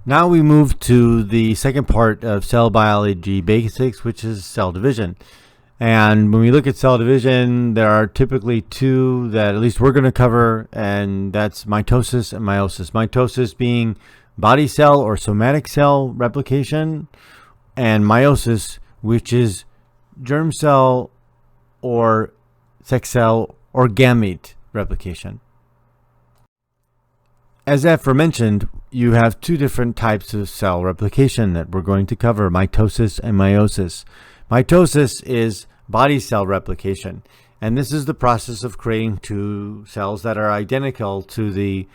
Now we move to the second part of cell biology basics, which is cell division. And when we look at cell division, there are typically two that at least we're going to cover, and that's mitosis and meiosis. Mitosis being body cell or somatic cell replication, and meiosis, which is germ cell or sex cell or gamete replication. As aforementioned, you have two different types of cell replication that we're going to cover, mitosis and meiosis. Mitosis is body cell replication, and this is the process of creating two cells that are identical to the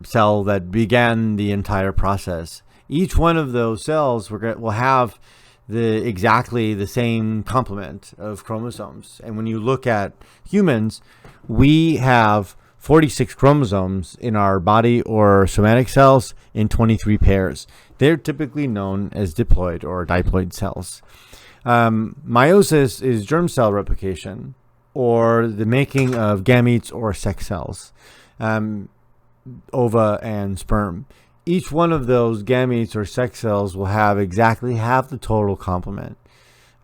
cell that began the entire process. Each one of those cells will have exactly the same complement of chromosomes. And when you look at humans, we have 46 chromosomes in our body or somatic cells in 23 pairs. They're typically known as diploid or diploid cells. Meiosis is germ cell replication, or the making of gametes or sex cells, ova and sperm. Each one of those gametes or sex cells will have exactly half the total complement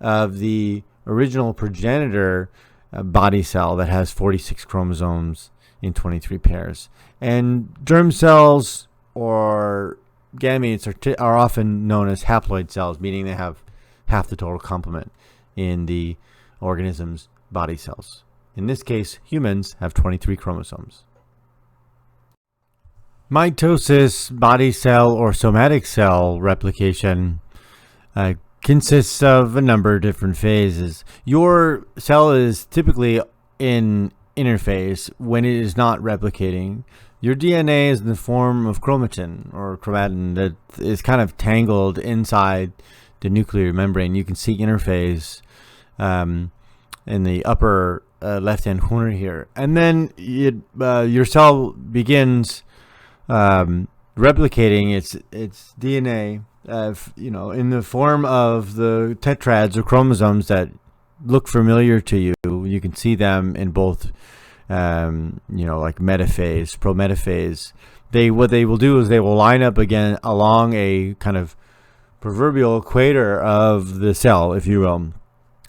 of the original progenitor body cell that has 46 chromosomes in 23 pairs. And germ cells or gametes are often known as haploid cells, meaning they have half the total complement in the organism's body cells. In this case, humans have 23 chromosomes. Mitosis, body cell or somatic cell replication consists of a number of different phases. Your cell is typically in interphase when it is not replicating. Your DNA is in the form of chromatin or chromatin that is kind of tangled inside the nuclear membrane. You can see interphase in the upper left-hand corner here. And then your cell begins replicating its DNA, in the form of the tetrads or chromosomes that look familiar to you. You can see them in both, like metaphase, prometaphase. What they will do is they will line up again along a kind of proverbial equator of the cell, if you will.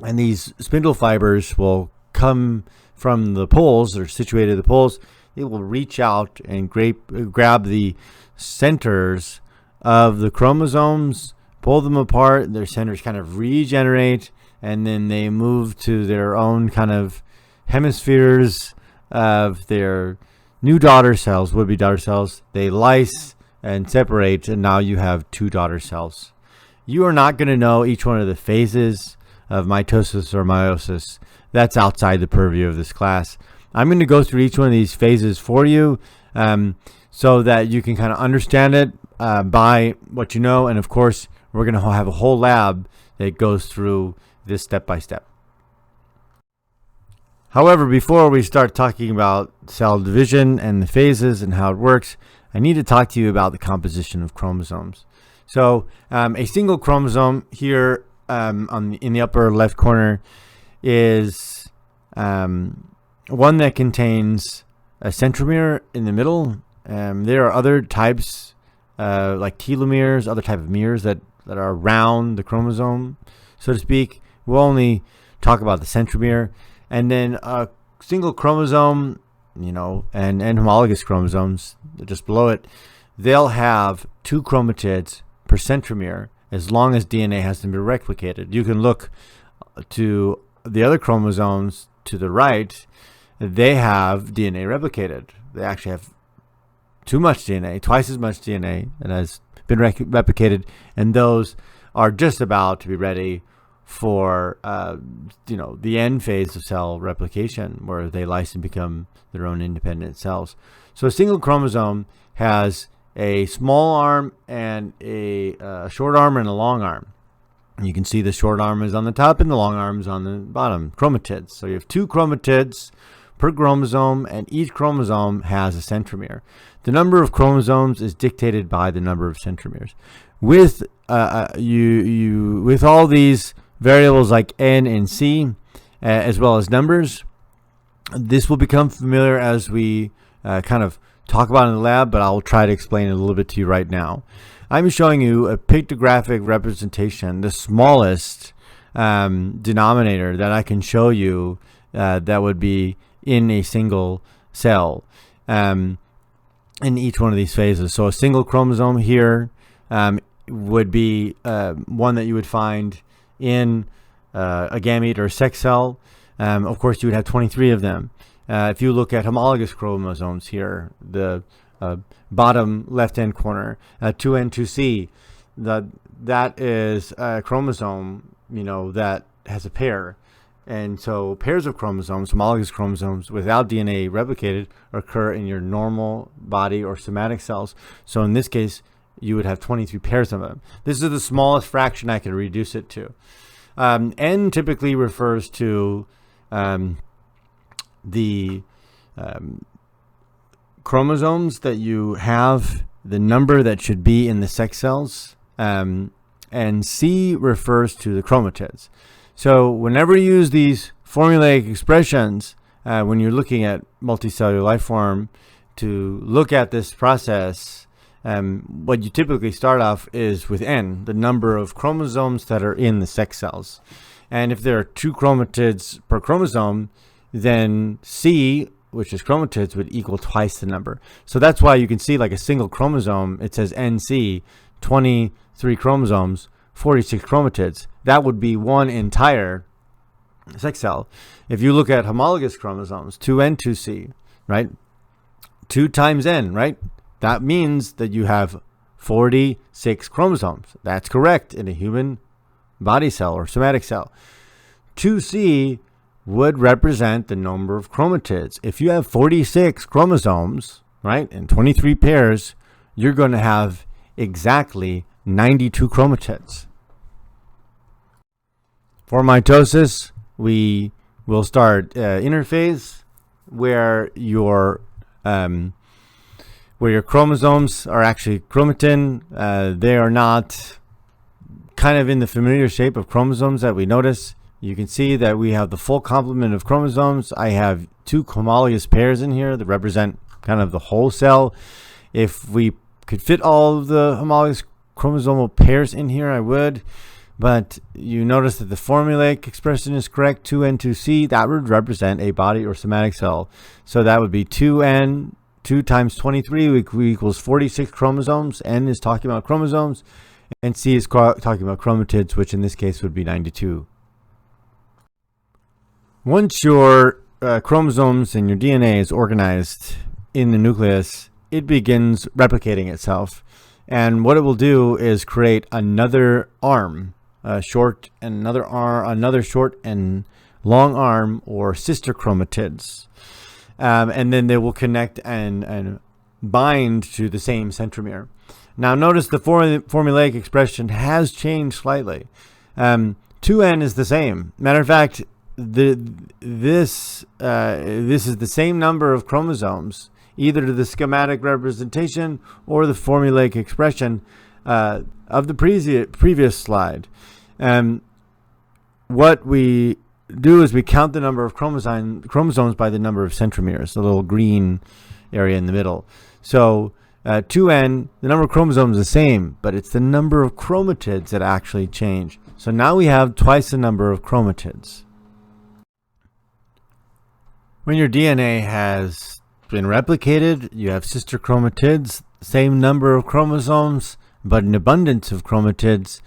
And these spindle fibers will come from the poles, or situated at the poles. It will reach out and grab the centers of the chromosomes, pull them apart. Their centers kind of regenerate, and then they move to their own kind of hemispheres of their new daughter cells, would-be daughter cells. They lyse and separate, and now you have two daughter cells. You are not going to know each one of the phases of mitosis or meiosis. That's outside the purview of this class. I'm going to go through each one of these phases for you so that you can kind of understand it by what you know. And of course, we're going to have a whole lab that goes through this step by step. However, before we start talking about cell division and the phases and how it works, I need to talk to you about the composition of chromosomes. So a single chromosome here in the upper left corner is one that contains a centromere in the middle. There are other types like telomeres, other type of meres that are around the chromosome, so to speak. We'll only talk about the centromere. And then a single chromosome, and homologous chromosomes just below it, they'll have two chromatids per centromere as long as DNA hasn't been replicated. You can look to the other chromosomes to the right. They have DNA replicated. They actually have too much DNA, twice as much DNA that has been replicated, and those are just about to be ready for the end phase of cell replication, where they lyse and become their own independent cells. So a single chromosome has a small arm and a short arm and a long arm. You can see the short arm is on the top and the long arm is on the bottom, chromatids. So you have two chromatids per chromosome, and each chromosome has a centromere. The number of chromosomes is dictated by the number of centromeres. With with all these variables like N and C, as well as numbers, this will become familiar as we kind of talk about in the lab, but I'll try to explain it a little bit to you right now. I'm showing you a pictographic representation, the smallest denominator that I can show you that would be in a single cell in each one of these phases. So a single chromosome here would be one that you would find in a gamete or a sex cell. Of course, you would have 23 of them. If you look at homologous chromosomes here, the bottom left-hand corner, 2N2C, that is a chromosome, that has a pair. And so pairs of chromosomes, homologous chromosomes without DNA replicated, occur in your normal body or somatic cells. So in this case, you would have 23 pairs of them. This is the smallest fraction I could reduce it to. N typically refers to the chromosomes that you have, the number that should be in the sex cells, and C refers to the chromatids. So whenever you use these formulaic expressions, when you're looking at multicellular life form, to look at this process, what you typically start off is with N, the number of chromosomes that are in the sex cells. And if there are 2 chromatids per chromosome, then C, which is chromatids, would equal twice the number. So that's why you can see like a single chromosome, it says NC, 23 chromosomes, 46 chromatids. That would be one entire sex cell. If you look at homologous chromosomes, 2N, 2C, right? 2 times N, right? That means that you have 46 chromosomes. That's correct in a human body cell or somatic cell. 2C would represent the number of chromatids. If you have 46 chromosomes, right, and 23 pairs, you're going to have exactly 92 chromatids. For mitosis, we will start interphase, where your chromosomes are actually chromatin. They are not kind of in the familiar shape of chromosomes that we notice. You can see that we have the full complement of chromosomes. I have 2 homologous pairs in here that represent kind of the whole cell. If we could fit all of the homologous chromosomal pairs in here, I would. But you notice that the formulaic expression is correct, 2N, 2C. That would represent a body or somatic cell. So that would be 2N, 2 times 23 equals 46 chromosomes. N is talking about chromosomes. And C is talking about chromatids, which in this case would be 92. Once your chromosomes and your DNA is organized in the nucleus, it begins replicating itself. And what it will do is create another arm, short and another arm, another short and long arm, or sister chromatids. And then they will connect and bind to the same centromere. Now notice the formulaic expression has changed slightly. 2N is the same. Matter of fact, this is the same number of chromosomes, either to the schematic representation or the formulaic expression of the previous slide. What we do is we count the number of chromosomes by the number of centromeres, the little green area in the middle. So 2N, the number of chromosomes is the same, but it's the number of chromatids that actually change. So now we have twice the number of chromatids. When your DNA has been replicated, you have sister chromatids, same number of chromosomes, but an abundance of chromatids.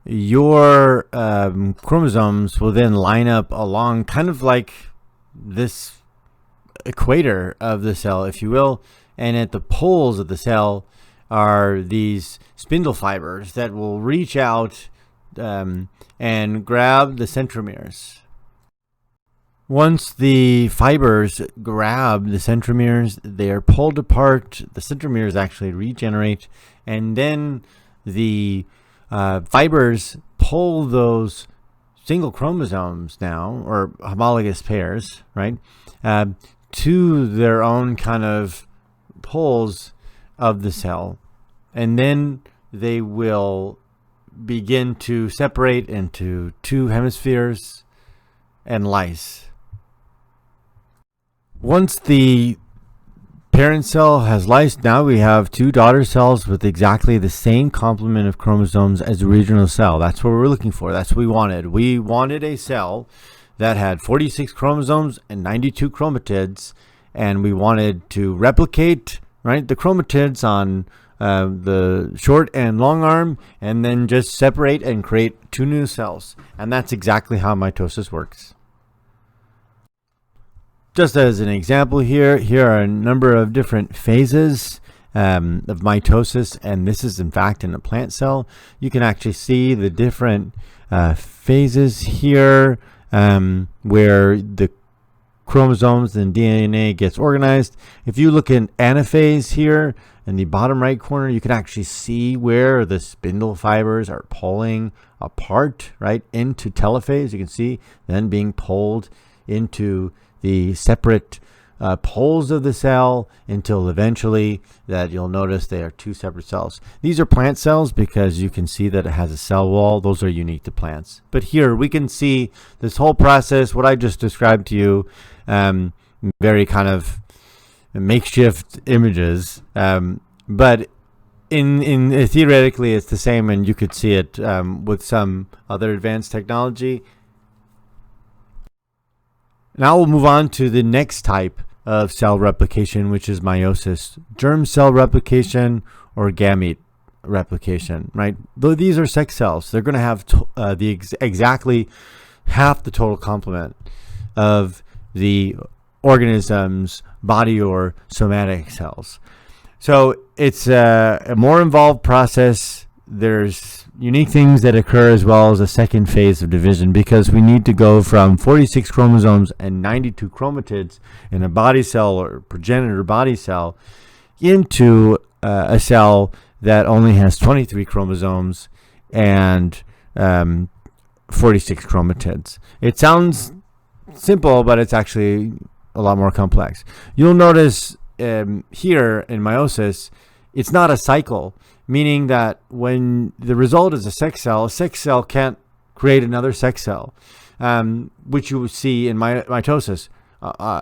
Your chromosomes will then line up along kind of like this equator of the cell, if you will, and at the poles of the cell are these spindle fibers that will reach out and grab the centromeres. Once the fibers grab the centromeres, they are pulled apart. The centromeres actually regenerate, and then the fibers pull those single chromosomes now, or homologous pairs, right, to their own kind of poles of the cell. And then they will begin to separate into 2 hemispheres and lyse. Once the parent cell has lysed. Now we have two daughter cells with exactly the same complement of chromosomes as the original cell. That's what we're looking for. That's what we wanted. We wanted a cell that had 46 chromosomes and 92 chromatids, and we wanted to replicate, right, the chromatids on the short and long arm, and then just separate and create two new cells. And that's exactly how mitosis works. Just as an example here are a number of different phases of mitosis, and this is in fact in a plant cell. You can actually see the different phases here where the chromosomes and DNA gets organized. If you look in anaphase here in the bottom right corner, you can actually see where the spindle fibers are pulling apart, right, into telophase. You can see then being pulled into the separate poles of the cell until eventually that you'll notice they are two separate cells. These are plant cells because you can see that it has a cell wall. Those are unique to plants. But here we can see this whole process, what I just described to you, very kind of makeshift images, but in theoretically it's the same, and you could see it with some other advanced technology. Now we'll move on to the next type of cell replication, which is meiosis, germ cell replication or gamete replication, right? Though these are sex cells, they're going to have exactly half the total complement of the organism's body or somatic cells. So it's a more involved process. There's unique things that occur as well as a second phase of division, because we need to go from 46 chromosomes and 92 chromatids in a body cell or progenitor body cell into a cell that only has 23 chromosomes and 46 chromatids. It sounds simple, but it's actually a lot more complex. You'll notice here in meiosis, it's not a cycle, meaning that when the result is a sex cell can't create another sex cell, which you would see in mitosis. A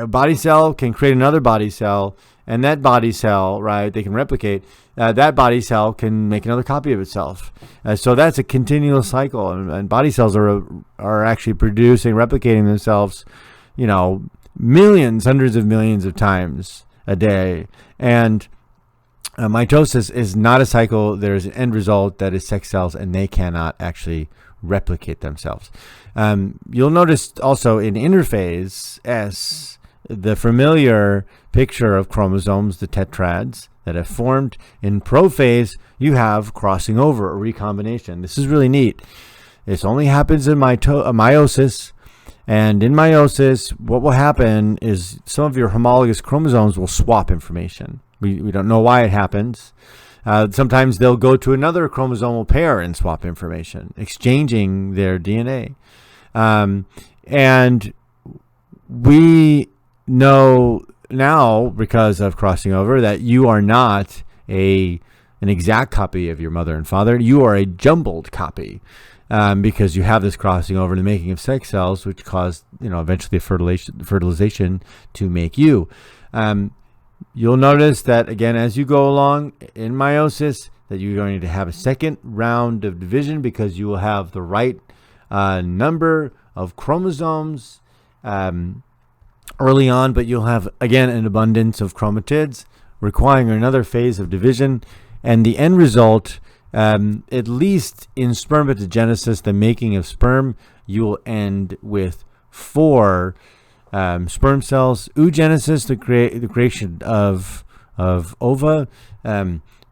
body cell can create another body cell, and that body cell, right, they can replicate. That body cell can make another copy of itself. So that's a continual cycle, and body cells are actually producing, replicating themselves, millions, hundreds of millions of times a day. And mitosis is not a cycle. There's an end result that is sex cells, and they cannot actually replicate themselves. You'll notice also in interphase S, the familiar picture of chromosomes, the tetrads that have formed. In prophase, you have crossing over or recombination. This is really neat. This only happens in meiosis. And in meiosis, what will happen is some of your homologous chromosomes will swap information. We don't know why it happens. Sometimes they'll go to another chromosomal pair and swap information, exchanging their DNA. And we know now, because of crossing over, that you are not an exact copy of your mother and father. You are a jumbled copy, because you have this crossing over, the making of sex cells, which cause eventually fertilization to make you. You'll notice that, again, as you go along in meiosis, that you're going to have a second round of division because you will have the right number of chromosomes early on, but you'll have, again, an abundance of chromatids requiring another phase of division. And the end result, at least in spermatogenesis, the making of sperm, you will end with 4 sperm cells. Oogenesis, the creation of ova,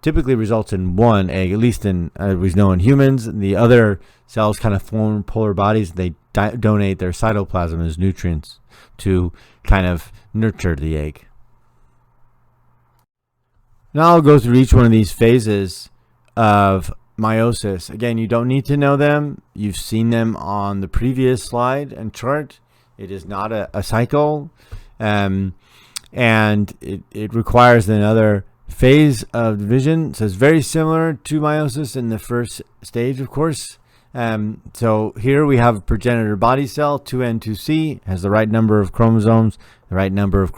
typically results in 1 egg, at least in we know in humans. The other cells kind of form polar bodies. They donate their cytoplasm as nutrients to kind of nurture the egg. Now I'll go through each one of these phases of meiosis. Again, you don't need to know them. You've seen them on the previous slide and chart. It is not a cycle, and it requires another phase of division. So it's very similar to meiosis in the first stage, of course. So here we have a progenitor body cell, 2N2C, has the right number of chromosomes, the right number of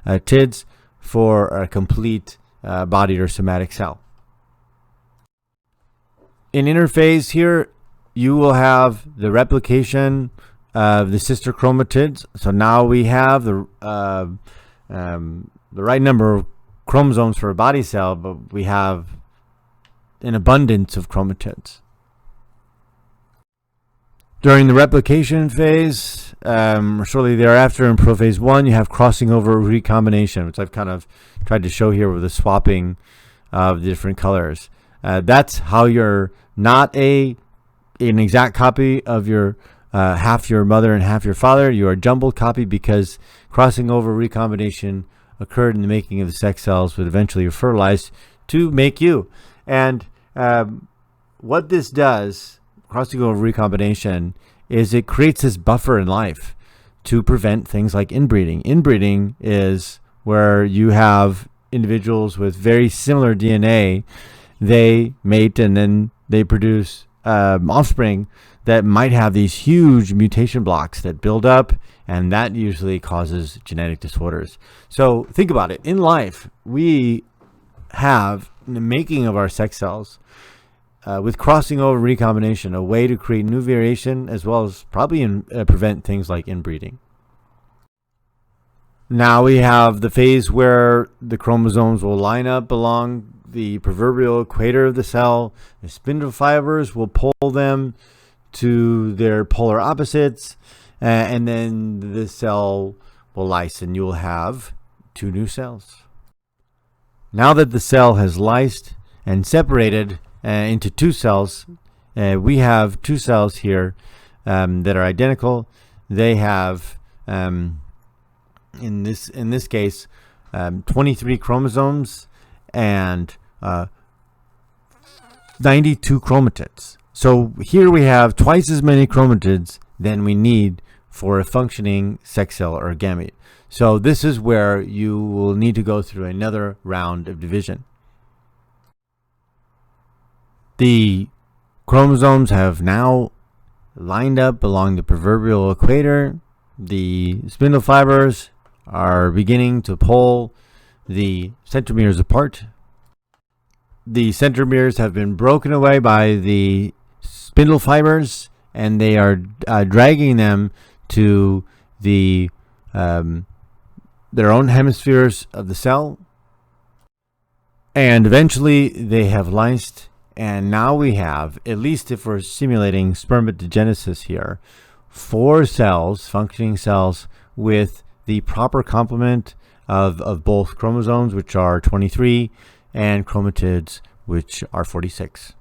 TIDs for a complete bodied or somatic cell. In interphase here, you will have the replication of the sister chromatids. So now we have the right number of chromosomes for a body cell, but we have an abundance of chromatids. During the replication phase, shortly thereafter in prophase 1, you have crossing over recombination, which I've kind of tried to show here with the swapping of the different colors. That's how you're not an exact copy of your half your mother and half your father. You are a jumbled copy because crossing over recombination occurred in the making of the sex cells, would eventually fertilize to make you. And what this does, crossing over recombination, is it creates this buffer in life to prevent things like inbreeding. Inbreeding is where you have individuals with very similar DNA. They mate and then they produce offspring that might have these huge mutation blocks that build up, and that usually causes genetic disorders. So think about it. In life, we have, in the making of our sex cells, with crossing over recombination, a way to create new variation as well as probably prevent things like inbreeding. Now we have the phase where the chromosomes will line up along the proverbial equator of the cell. The spindle fibers will pull them to their polar opposites, and then the cell will lyse and you will have two new cells. Now that the cell has lysed and separated into two cells, we have two cells here that are identical. They have in this case 23 chromosomes and 92 chromatids. So here we have twice as many chromatids than we need for a functioning sex cell or gamete. So this is where you will need to go through another round of division. The chromosomes have now lined up along the proverbial equator. The spindle fibers are beginning to pull the centromeres apart. The centromeres have been broken away by the spindle fibers, and they are dragging them to the their own hemispheres of the cell. And eventually they have lysed. And now we have, at least if we're simulating spermatogenesis here, 4 cells, functioning cells, with the proper complement of both chromosomes, which are 23, and chromatids, which are 46.